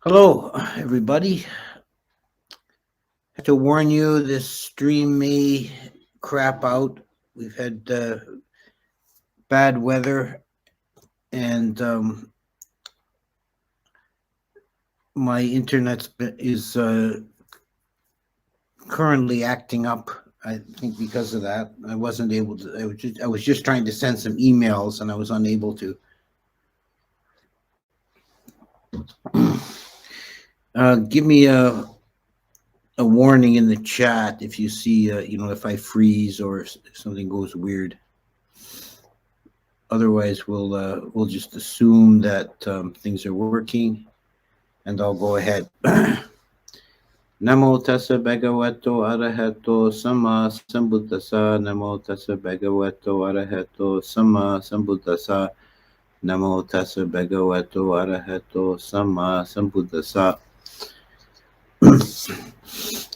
Hello, everybody. I have to warn you, this stream may crap out. We've had bad weather, and my internet is currently acting up. I think because of that, I wasn't able to. I was just trying to send some emails, and I was unable to. Give me a warning in the chat if you see, if I freeze or if something goes weird. Otherwise, we'll just assume that things are working, and I'll go ahead. Namo tassa bhagavato arahato sama sambuddhassa. Namo tassa bhagavato arahato sama sambuddhassa. Namo tassa bhagavato arahato sama sambuddhassa.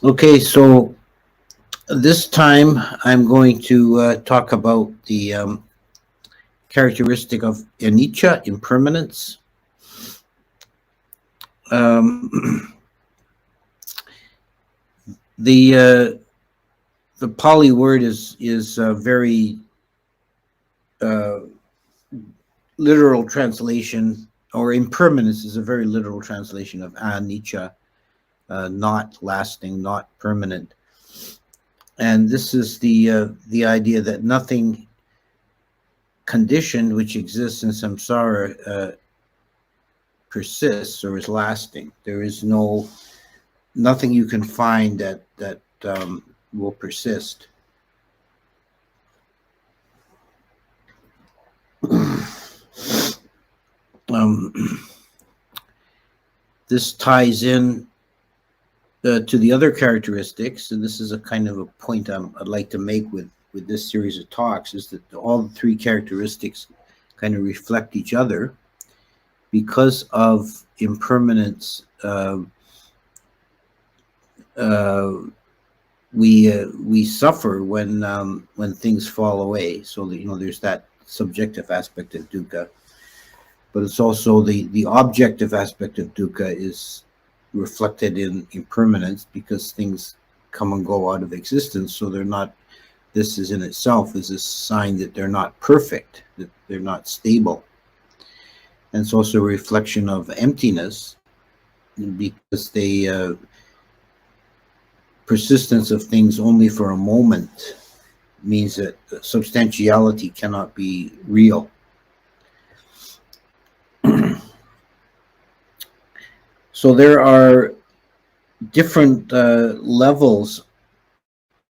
Okay, so this time I'm going to talk about the characteristic of anicca, impermanence. The Pali word is a very literal translation, or impermanence is a very literal translation of anicca, not lasting, not permanent. And this is the idea that nothing conditioned which exists in samsara persists or is lasting. There is nothing you can find that will persist. This ties in to the other characteristics, and this is a kind of a point I'd like to make with this series of talks, is that all the three characteristics kind of reflect each other. Because of impermanence, we suffer when things fall away. So that, there's that subjective aspect of dukkha, but it's also the objective aspect of dukkha is reflected in impermanence, because things come and go out of existence. So they're not. This is in itself is a sign that they're not perfect, that they're not stable. And it's also a reflection of emptiness, because the persistence of things only for a moment means that substantiality cannot be real. So there are different levels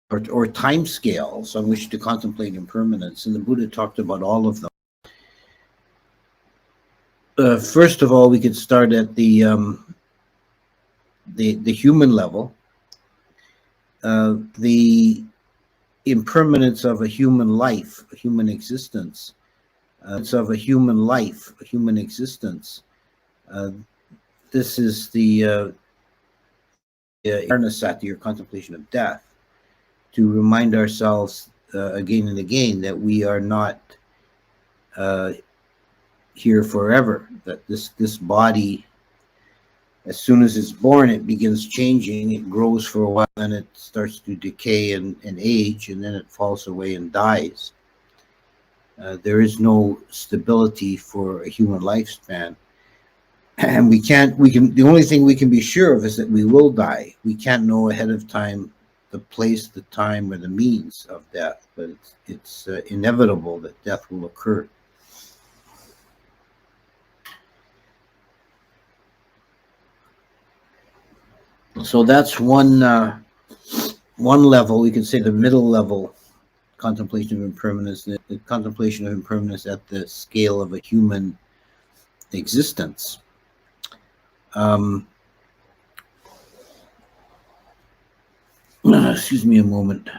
or time scales on which to contemplate impermanence, and the Buddha talked about all of them. First of all, we could start at the human level. The impermanence of a human life, a human existence. It's of a human life, a human existence. This is the awareness-sati, or contemplation of death, to remind ourselves again and again that we are not here forever, that this body, as soon as it's born, it begins changing. It grows for a while, and it starts to decay and age, and then it falls away and dies. There is no stability for a human lifespan, and the only thing we can be sure of is that we will die. We can't know ahead of time the place, the time, or the means of death, but it's inevitable that death will occur. So that's one level. We could say the middle level contemplation of impermanence, the contemplation of impermanence at the scale of a human existence. Excuse me a moment.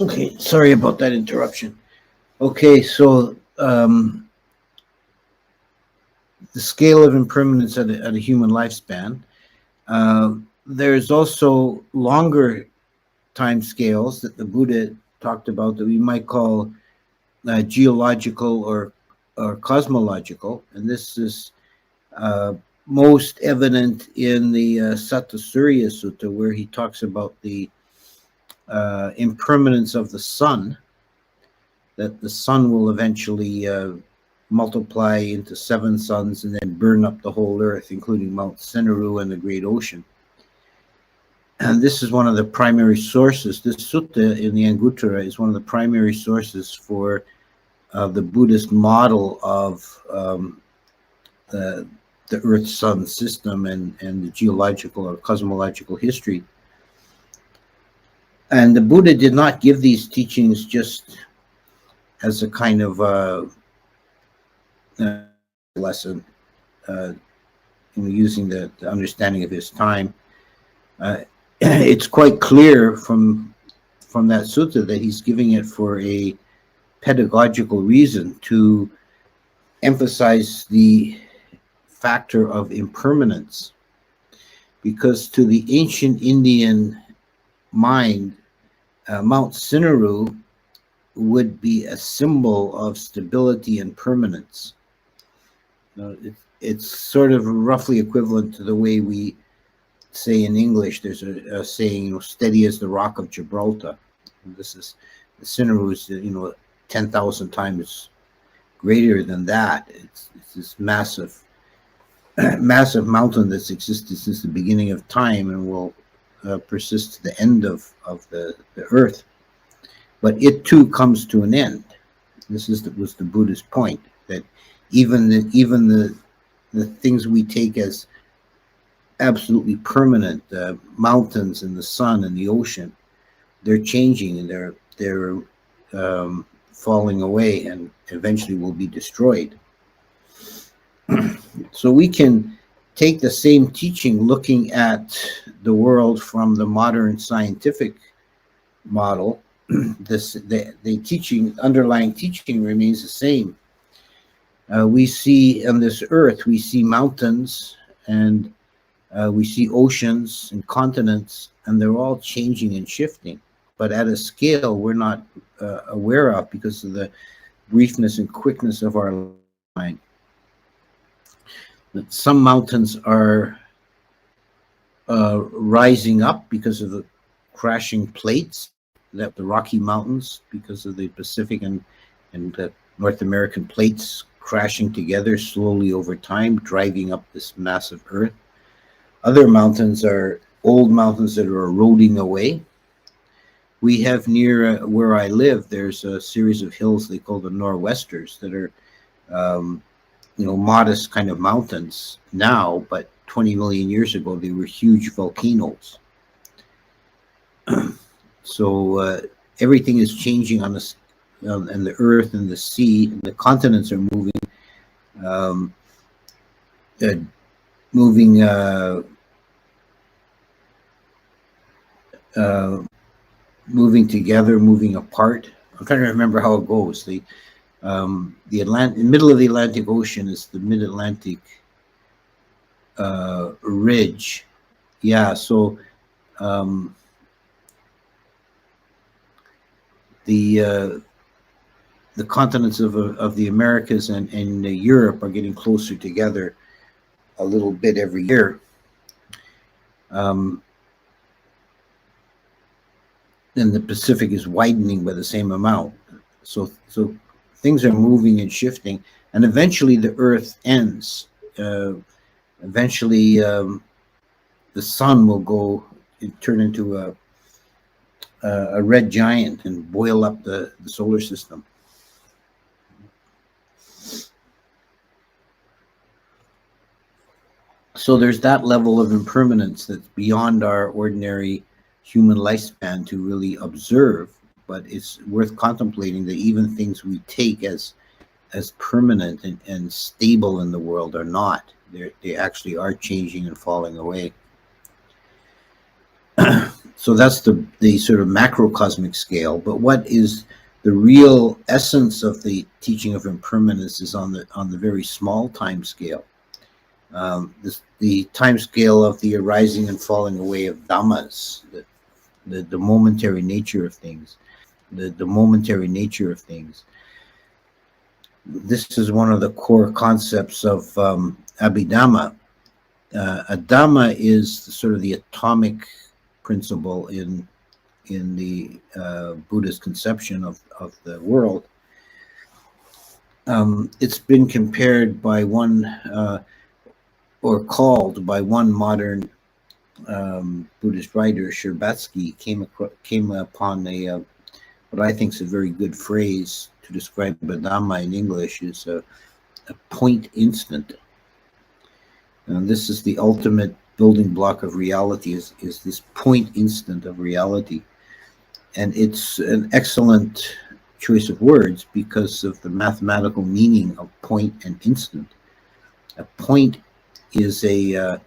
Okay, sorry about that interruption. Okay, so the scale of impermanence at a human lifespan. There's also longer time scales that the Buddha talked about that we might call geological or cosmological, and this is uh, most evident in the Satta Surya Sutta, where he talks about the impermanence of the sun, that the sun will eventually multiply into 7 suns and then burn up the whole earth, including Mount Seneru and the Great Ocean. And this is one of the primary sources. This sutta in the Anguttara is one of the primary sources for the Buddhist model of the Earth-Sun system and the geological or cosmological history. And the Buddha did not give these teachings just as a kind of lesson, using the understanding of his time. It's quite clear from that sutta that he's giving it for a pedagogical reason, to emphasize the factor of impermanence, because to the ancient Indian mind, Mount Seneru would be a symbol of stability and permanence. It's sort of roughly equivalent to the way we say in English. There's a saying, steady as the rock of Gibraltar. And this is, the Seneru is 10,000 times greater than that. It's this massive mountain that's existed since the beginning of time and will persist to the end of the earth. But it too comes to an end. This was the Buddhist point, that even the things we take as absolutely permanent, the mountains and the sun and the ocean, they're changing, and they're falling away and eventually will be destroyed. So we can take the same teaching, looking at the world from the modern scientific model. The underlying teaching remains the same. We see on this earth, we see mountains and we see oceans and continents, and they're all changing and shifting, but at a scale we're not aware of because of the briefness and quickness of our mind. Some mountains are rising up because of the crashing plates, that the Rocky Mountains, because of the Pacific and the North American plates crashing together slowly over time, driving up this massive earth. Other mountains are old mountains that are eroding away. We have near where I live, there's a series of hills they call the Nor'westers that are modest kind of mountains now, but 20 million years ago they were huge volcanoes. So everything is changing on this, and the earth and the sea, and the continents are moving together, moving apart. I'm trying to remember how it goes. The middle of the Atlantic Ocean is the Mid-Atlantic ridge. Yeah, so the continents of the Americas and Europe are getting closer together a little bit every year. And the Pacific is widening by the same amount. So things are moving and shifting, and eventually the Earth ends. Eventually, the sun will turn into a red giant and boil up the solar system. So there's that level of impermanence that's beyond our ordinary human lifespan to really observe, but it's worth contemplating that even things we take as permanent and stable in the world are not. They actually are changing and falling away. So that's the sort of macrocosmic scale. But what is the real essence of the teaching of impermanence is on the very small time scale. The time scale of the arising and falling away of dhammas, the momentary nature of things, the momentary nature of things. This is one of the core concepts of Abhidhamma. A dhamma is sort of the atomic principle in the Buddhist conception of the world. It's been compared by one, or called by one modern Buddhist writer, Sherbatsky, came upon what I think is a very good phrase to describe a dhamma in English, is a point instant. And this is the ultimate building block of reality, is this point instant of reality. And it's an excellent choice of words because of the mathematical meaning of point and instant. A point is a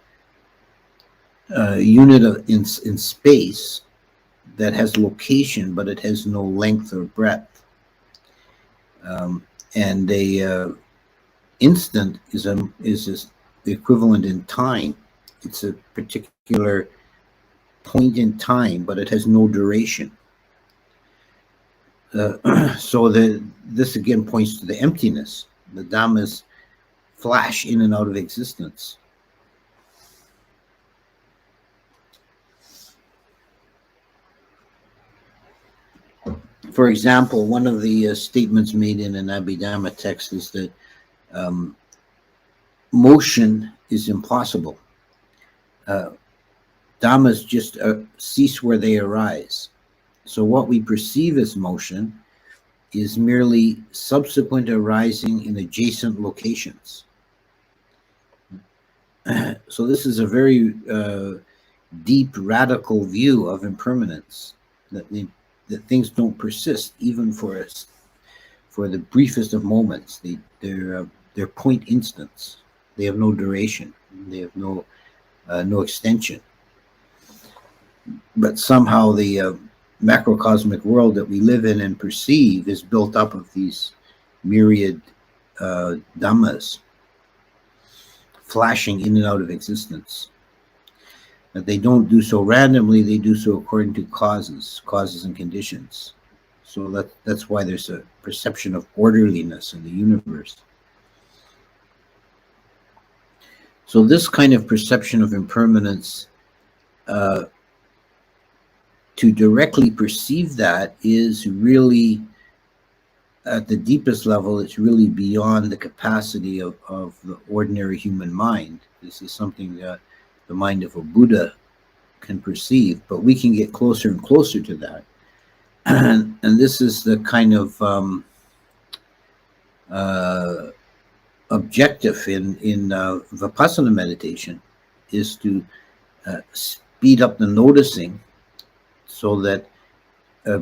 unit in space that has location, but it has no length or breadth. And a instant is the equivalent in time. It's a particular point in time, but it has no duration. So this again points to the emptiness. The dhammas flash in and out of existence. For example, one of the statements made in an Abhidhamma text is that motion is impossible. Dhammas just cease where they arise. So what we perceive as motion is merely subsequent arising in adjacent locations. So this is a very deep, radical view of impermanence, that things don't persist even for us, for the briefest of moments. They're point instants. They have no duration. They have no extension. But somehow the macrocosmic world that we live in and perceive is built up of these myriad dhammas flashing in and out of existence. But they don't do so randomly, they do so according to causes and conditions. So that's why there's a perception of orderliness in the universe. So this kind of perception of impermanence, to directly perceive that is really, at the deepest level, it's really beyond the capacity of the ordinary human mind. This is something that the mind of a Buddha can perceive, but we can get closer and closer to that. And this is the kind of objective in Vipassana meditation, is to speed up the noticing so that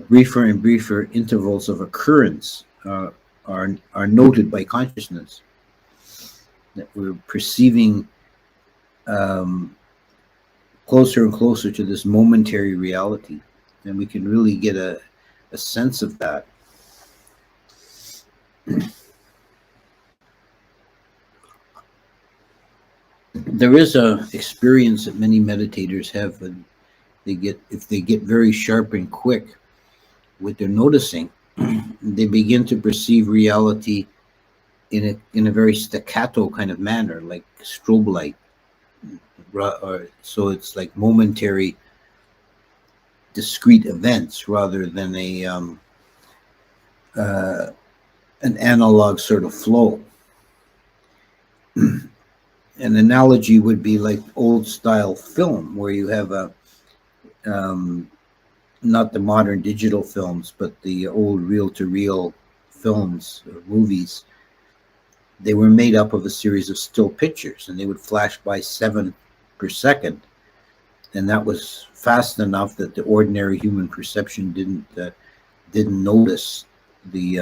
briefer and briefer intervals of occurrence are noted by consciousness, that we're perceiving closer and closer to this momentary reality, and we can really get a sense of that. There is a experience that many meditators have, and if they get very sharp and quick with their noticing, they begin to perceive reality in a very staccato kind of manner, like strobe light. So it's like momentary, discrete events rather than an analog sort of flow. An analogy would be like old style film, where you have not the modern digital films, but the old reel-to-reel films or movies. They were made up of a series of still pictures, and they would flash by 7 per second, and that was fast enough that the ordinary human perception didn't notice the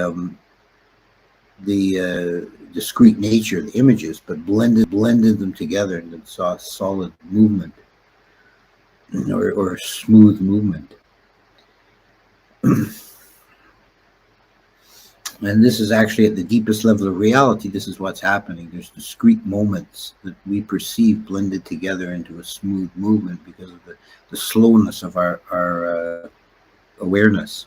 discrete nature of the images, but blended them together and saw solid movement. or smooth movement. And this is actually at the deepest level of reality. This is what's happening. There's discrete moments that we perceive blended together into a smooth movement because of the slowness of our awareness.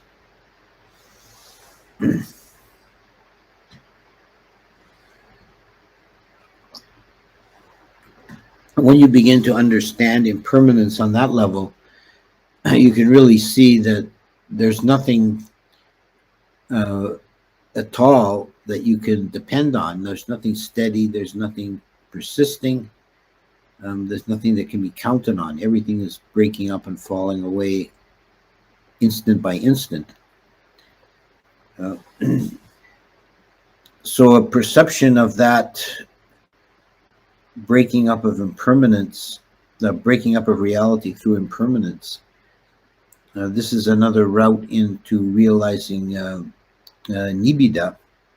When you begin to understand impermanence on that level, you can really see that there's nothing at all that you can depend on. There's nothing steady. There's nothing persisting. There's nothing that can be counted on. Everything is breaking up and falling away instant by instant. So a perception of that breaking up of impermanence, the breaking up of reality through impermanence, this is another route into realizing nibbida,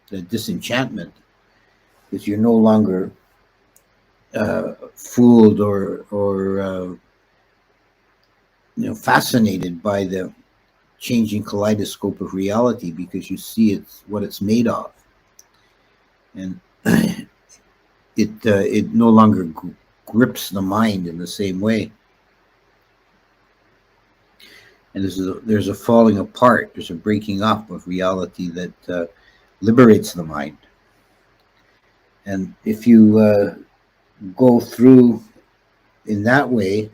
the disenchantment, because you're no longer fooled or fascinated by the changing kaleidoscope of reality, because you see it's what it's made of, and it no longer grips the mind in the same way. And there's a falling apart, there's a breaking up of reality that liberates the mind. And if you go through in that way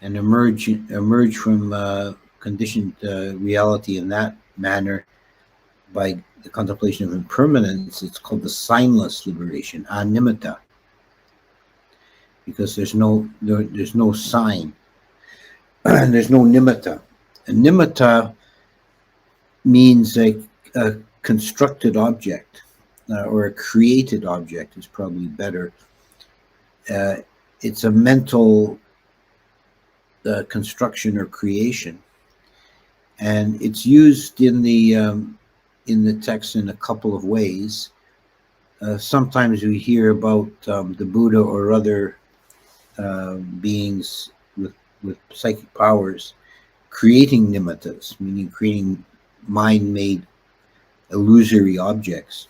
and emerge from conditioned reality in that manner by the contemplation of impermanence, it's called the signless liberation, animitta, because there's no sign. And there's no nimitta. And nimitta means a constructed object, or a created object is probably better. It's a mental construction or creation, and it's used in the text in a couple of ways. Sometimes we hear about the Buddha or other beings with psychic powers creating nimittas, meaning creating mind-made illusory objects.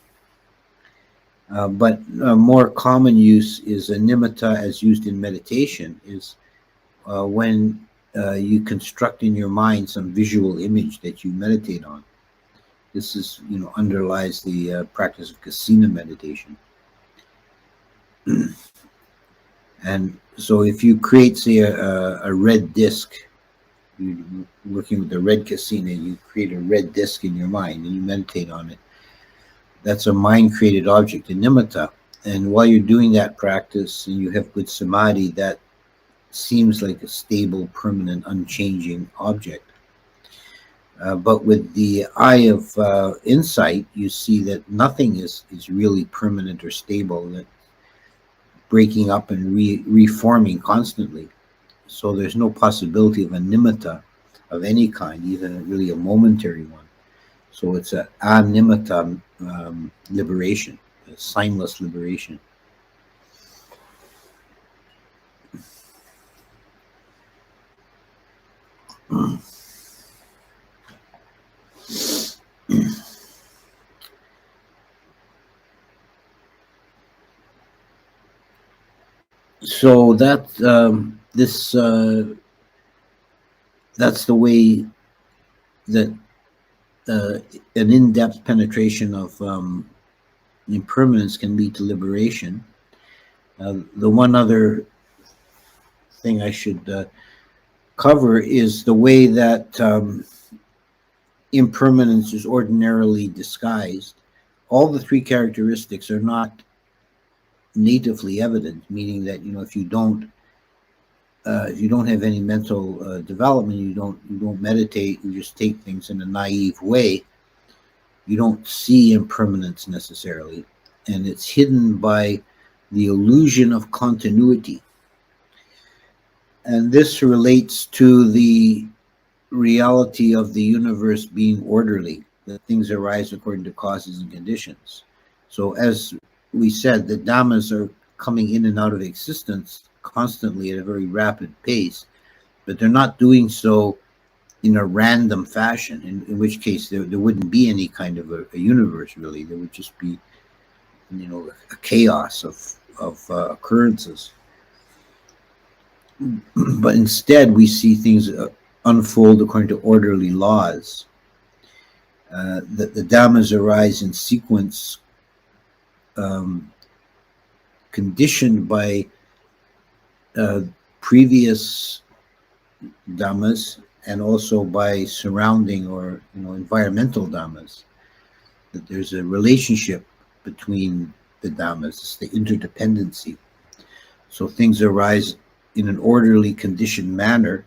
But a more common use is a nimitta, as used in meditation, is when you construct in your mind some visual image that you meditate on. This is, underlies the practice of kasina meditation. And so if you create, say, a red disc, you're working with the red kasina, you create a red disc in your mind and you meditate on it. That's a mind-created object, a nimitta. And while you're doing that practice and you have good samadhi, that seems like a stable, permanent, unchanging object. But with the eye of insight, you see that nothing is really permanent or stable, that breaking up and reforming constantly. So there's no possibility of a nimitta of any kind, even really a momentary one. So it's a animitta liberation, a signless liberation. So that that's the way that an in-depth penetration of impermanence can lead to liberation. The one other thing I should cover is the way that impermanence is ordinarily disguised. All the three characteristics are not natively evident, meaning that if you don't have any mental development, you don't meditate, you just take things in a naive way, you don't see impermanence necessarily, and it's hidden by the illusion of continuity. And this relates to the reality of the universe being orderly, that things arise according to causes and conditions. So as we said, the dhammas are coming in and out of existence constantly at a very rapid pace, but they're not doing so in a random fashion, in which case there wouldn't be any kind of a universe, really. There would just be, a chaos of occurrences. But instead, we see things unfold according to orderly laws. The dhammas arise in sequence, conditioned by previous dhammas, and also by surrounding or environmental dhammas. That there's a relationship between the dhammas, it's the interdependency. So things arise in an orderly, conditioned manner,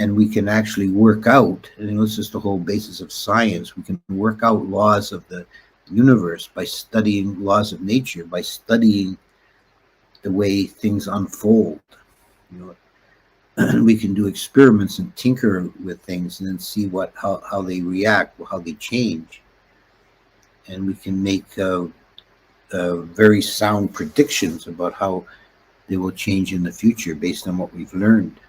and we can actually work out, and this is the whole basis of science, we can work out laws of the universe by studying laws of nature, by studying the way things unfold. We can do experiments and tinker with things and then see how they react, how they change. And we can make very sound predictions about how they will change in the future based on what we've learned.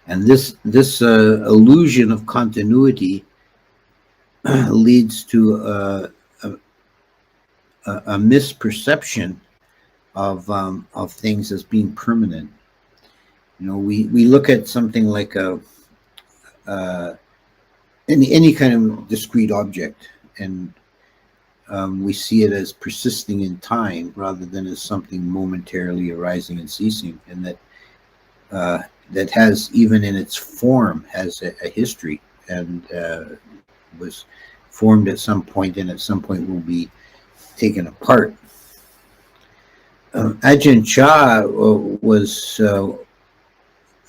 And this illusion of continuity leads to a misperception of things as being permanent. We look at something like any kind of discrete object, and we see it as persisting in time rather than as something momentarily arising and ceasing, and that has, even in its form, has a history, and was formed at some point, and at some point will be taken apart. Ajahn Chah was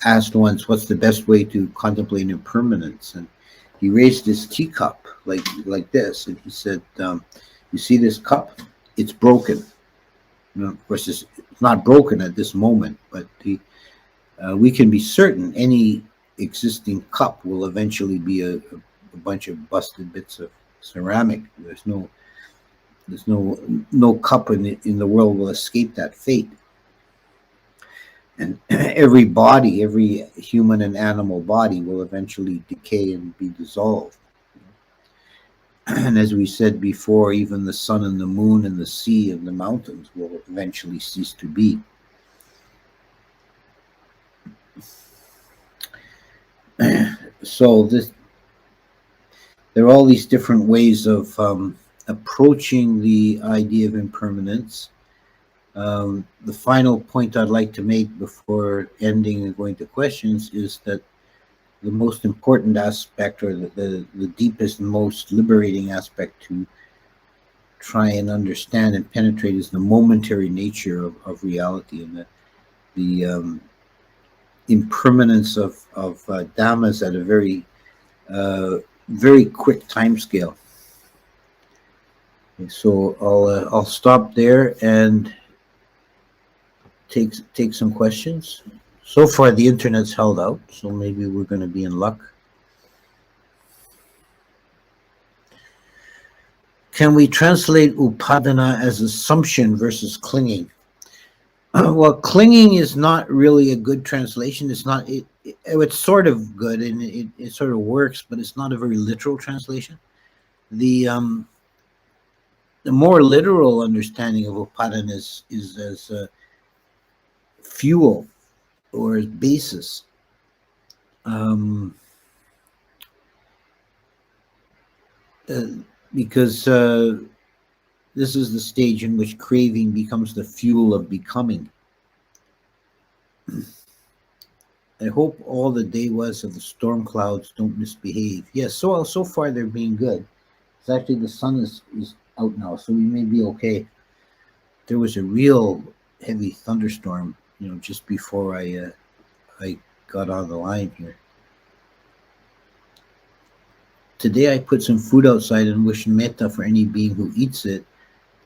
asked once, what's the best way to contemplate impermanence? And he raised his teacup like this, and he said, you see this cup? It's broken. Of course, it's not broken at this moment, but we can be certain any existing cup will eventually be a bunch of busted bits of ceramic. There's no cup in the world will escape that fate. And every body, every human and animal body will eventually decay and be dissolved. And as we said before, even the sun and the moon and the sea and the mountains will eventually cease to be. So there are all these different ways of approaching the idea of impermanence. The final point I'd like to make before ending and going to questions is that the most important aspect, or the deepest and most liberating aspect to try and understand and penetrate, is the momentary nature of reality, and the impermanence of dhammas at a very quick time scale. Okay, so I'll stop there and take some questions. So far, the internet's held out, so maybe we're going to be in luck. Can we translate upadana as assumption versus clinging? Well, clinging is not really a good translation. It's not. It's sort of good, and it sort of works, but it's not a very literal translation. The more literal understanding of upadana is as fuel or as basis. Because this is the stage in which craving becomes the fuel of becoming. I hope all the devas of the storm clouds don't misbehave. Yes, so far they're being good. It's actually, the sun is out now, so we may be okay. There was a real heavy thunderstorm, just before I got on the line here. Today I put some food outside and wished metta for any being who eats it.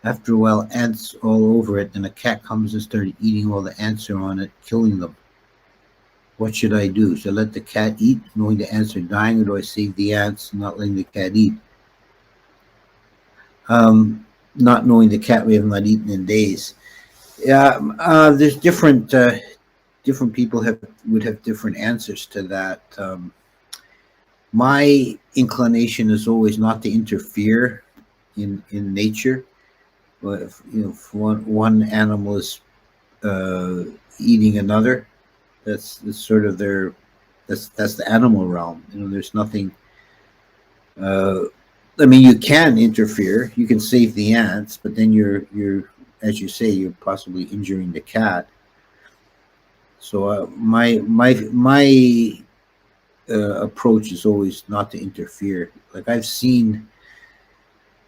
After a while, ants all over it, and a cat comes and started eating while the ants are on it, killing them. What should I do? Should I let the cat eat, knowing the ants are dying, or do I save the ants, not letting the cat eat? Not knowing the cat we have not eaten in days. Yeah, there's different different people would have different answers to that. My inclination is always not to interfere in nature. But if one animal is uh, eating another, that's sort of their that's the animal realm. There's nothing. Uh, I mean, you can interfere. You can save the ants, but then you're as you say, you're possibly injuring the cat. So my approach is always not to interfere. Like I've seen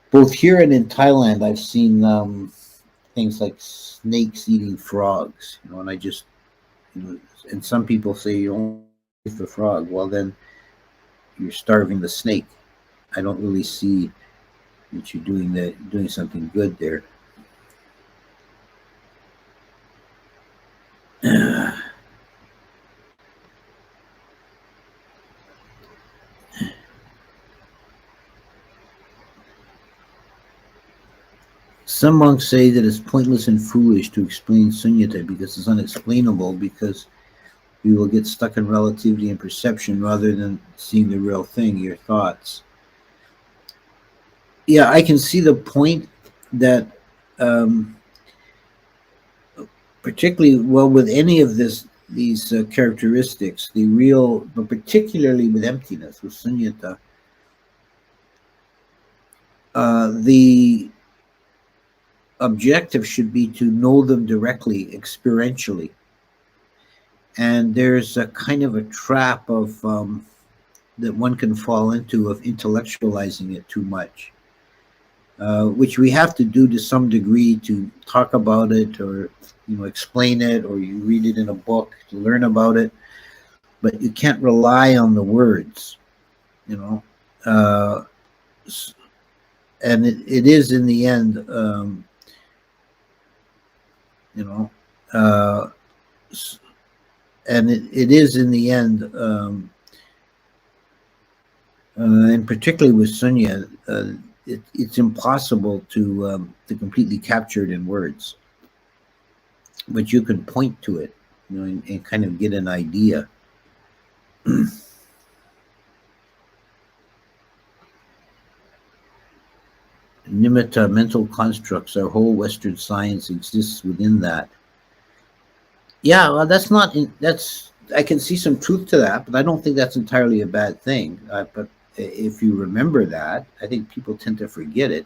both here and in Thailand, I've seen things like snakes eating frogs. And I just and some people say you only eat the frog. Well, then you're starving the snake. I don't really see that you're doing something good there. Some monks say that it's pointless and foolish to explain sunyata because it's unexplainable, because we will get stuck in relativity and perception rather than seeing the real thing, your thoughts. Yeah, I can see the point that, um, particularly well with any of these characteristics, the real, but particularly with emptiness, with sunyata, the objective should be to know them directly, experientially. And there's a kind of a trap of that one can fall into of intellectualizing it too much, which we have to do to some degree to talk about it, or explain it, or you read it in a book to learn about it. But you can't rely on the words, you know. Uh, and it is in the end, you know, uh, and it is in the end, and particularly with Sunya, it's impossible to completely capture it in words, but you can point to it, and kind of get an idea. Nimitta, mental constructs, our whole Western science exists within that. Yeah, well, that's I can see some truth to that, but I don't think that's entirely a bad thing. But if you remember that, I think people tend to forget it.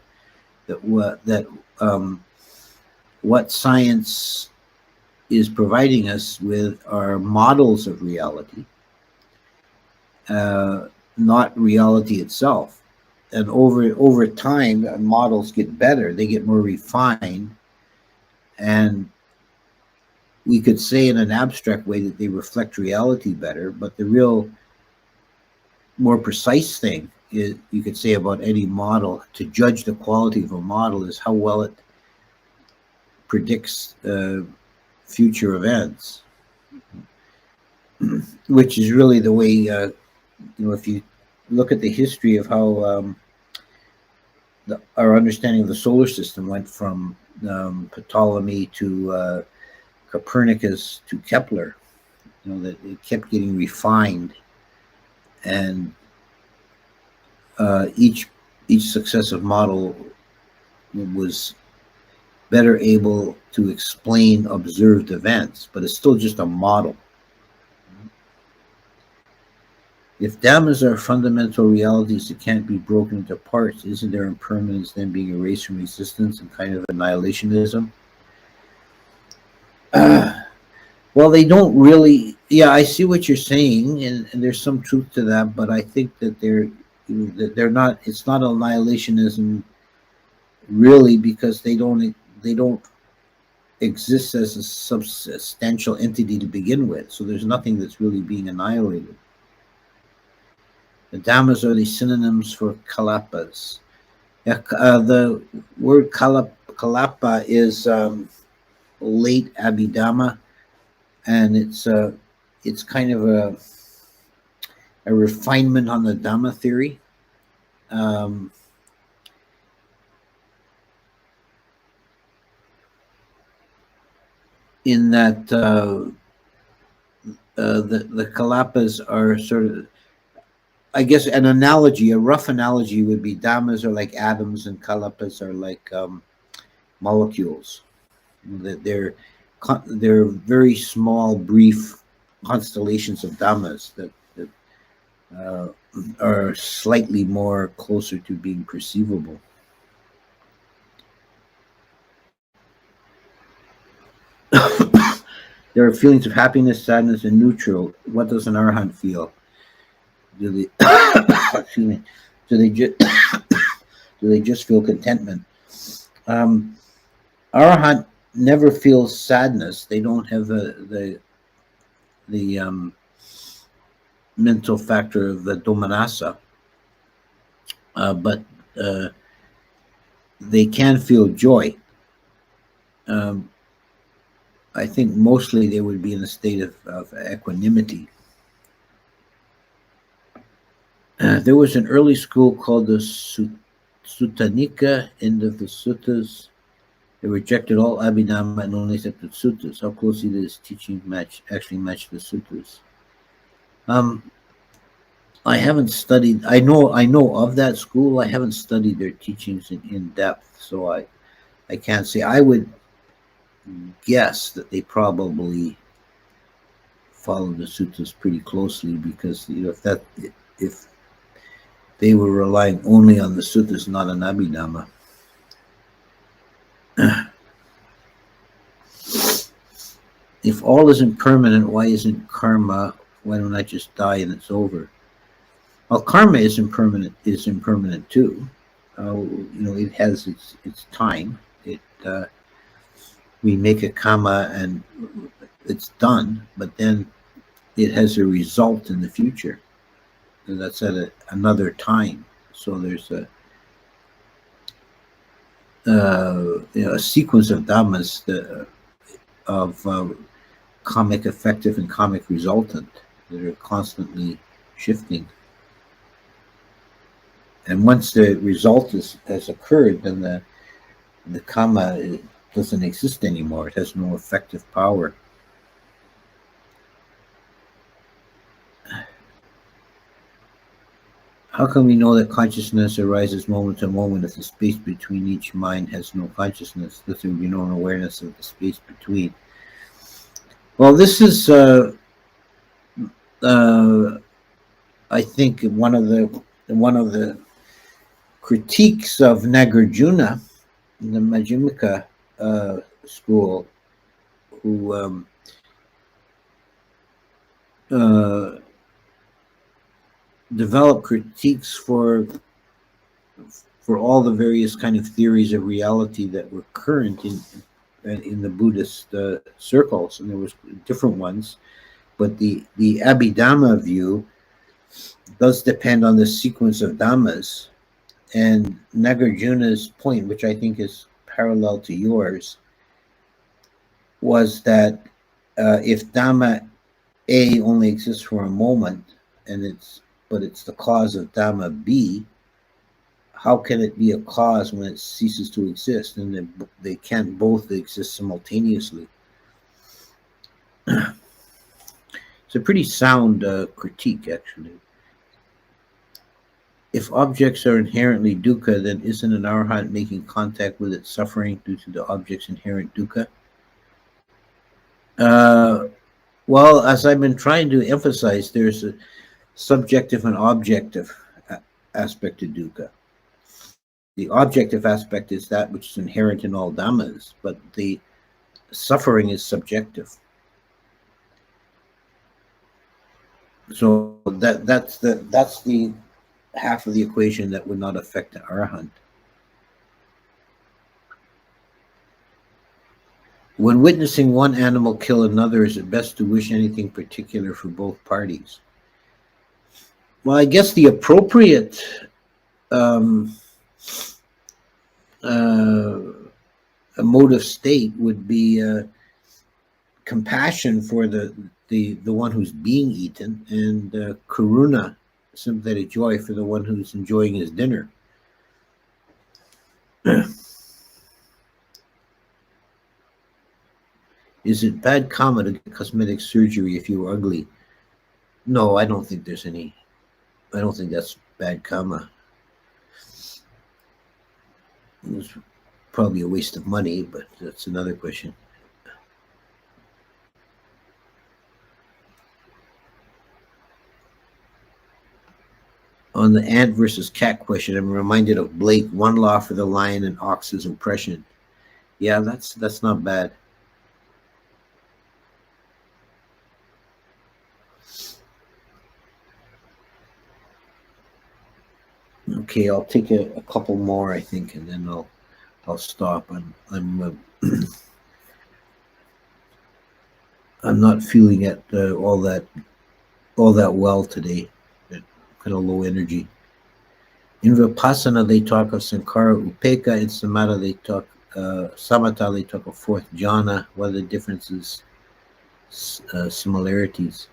Um, what science is providing us with are models of reality, uh, not reality itself. And over time, models get better; they get more refined, and we could say in an abstract way that they reflect reality better. But the real, more precise thing is, you could say about any model, to judge the quality of a model is how well it predicts future events, which is really the way, if you look at the history of how our understanding of the solar system went from Ptolemy to Copernicus to Kepler, that it kept getting refined, and each successive model was better able to explain observed events, but it's still just a model. If dhammas are fundamental realities that can't be broken into parts, isn't their impermanence then being erased from existence and kind of annihilationism? Well, they don't really. Yeah, I see what you're saying, and there's some truth to that. But I think that they're not. It's not annihilationism really, because they don't exist as a substantial entity to begin with. So there's nothing that's really being annihilated. The dhammas are the synonyms for kalapas. Yeah, the word kalapa is late Abhidhamma, and it's kind of a refinement on the Dhamma theory. Um, in that the kalapas are sort of, I guess, an analogy, a rough analogy would be dhammas are like atoms and kalapas are like molecules. That they're very small, brief constellations of dhammas that uh, are slightly more closer to being perceivable. There are feelings of happiness, sadness, and neutral. What does an arahant feel? Do they excuse me? Do they just do they just feel contentment? Um, Arahant never feels sadness. They don't have the mental factor of the domanassa, but uh, they can feel joy. Um, I think mostly they would be in a state of equanimity. There was an early school called the Suttanika, end of the suttas. They rejected all Abhidhamma and only accepted suttas. How closely did his teaching actually match the suttas? Um, I haven't studied. I know of that school. I haven't studied their teachings in depth, so I can't say. I would guess that they probably follow the suttas pretty closely because if they were relying only on the suttas, not on Abhidhamma. If all is impermanent, why isn't karma? Why don't I just die and it's over? Well, karma is impermanent. Is impermanent too. It has its time. We make a karma and it's done, but then it has a result in the future. And that's at another time. So there's a sequence of dhammas of karmic effective and karmic resultant that are constantly shifting. And once the result has occurred, then the karma doesn't exist anymore. It has no effective power. How can we know that consciousness arises moment to moment if the space between each mind has no consciousness? Thus there would be no awareness of the space between. Well, this is, I think, one of the critiques of Nagarjuna, the Majjhimika school, who developed critiques for all the various kind of theories of reality that were current in the Buddhist circles, and there was different ones. But the Abhidhamma view does depend on the sequence of dhammas, and Nagarjuna's point, which I think is parallel to yours, was that if Dhamma A only exists for a moment, but it's the cause of Dhamma B, how can it be a cause when it ceases to exist? And they can't both exist simultaneously. It's a pretty sound critique, actually. If objects are inherently dukkha, then isn't an arhat making contact with its suffering due to the object's inherent dukkha? Well, as I've been trying to emphasize, there's a subjective and objective aspect to dukkha. The objective aspect is that which is inherent in all dhammas, but the suffering is subjective. So that's the half of the equation that would not affect the arahant. When witnessing one animal kill another, is it best to wish anything particular for both parties? Well, I guess the appropriate emotive state would be compassion for the one who's being eaten, and karuna, sympathetic joy for the one who's enjoying his dinner. Is it bad karma to get cosmetic surgery if you're ugly? No, I don't think there's any. I don't think that's bad karma. It was probably a waste of money, but that's another question. On the ant versus cat question, I'm reminded of Blake. One law for the lion and ox's oppression. Yeah, that's not bad. Okay, I'll take a couple more, I think, and then I'll stop. I'm not feeling it all that well today. Kind of low energy. In Vipassana, they talk of Sankara Upeka. In Samatha, they talk of fourth jhana. What are the differences, similarities?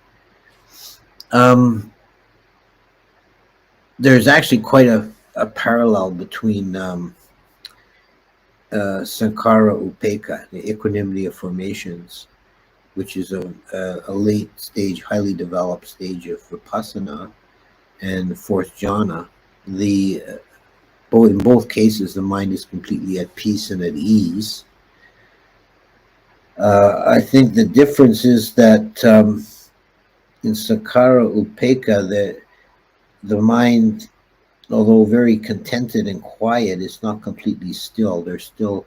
There's actually quite a parallel between Sankara Upeka, the equanimity of formations, which is a late stage, highly developed stage of Vipassana, and the fourth jhana. In both cases, the mind is completely at peace and at ease. I think the difference is that in Sankara Upeka, the mind, although very contented and quiet, is not completely still. There's still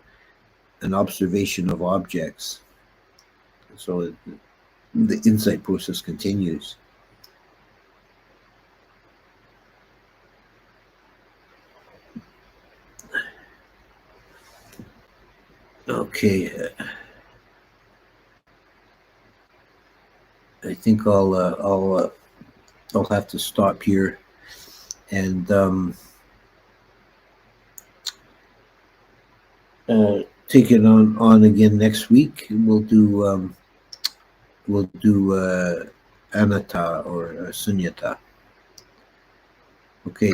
an observation of objects. So the insight process continues. Okay. I think I'll have to stop here and take it on again next week. We'll do anatta or sunyata. Okay.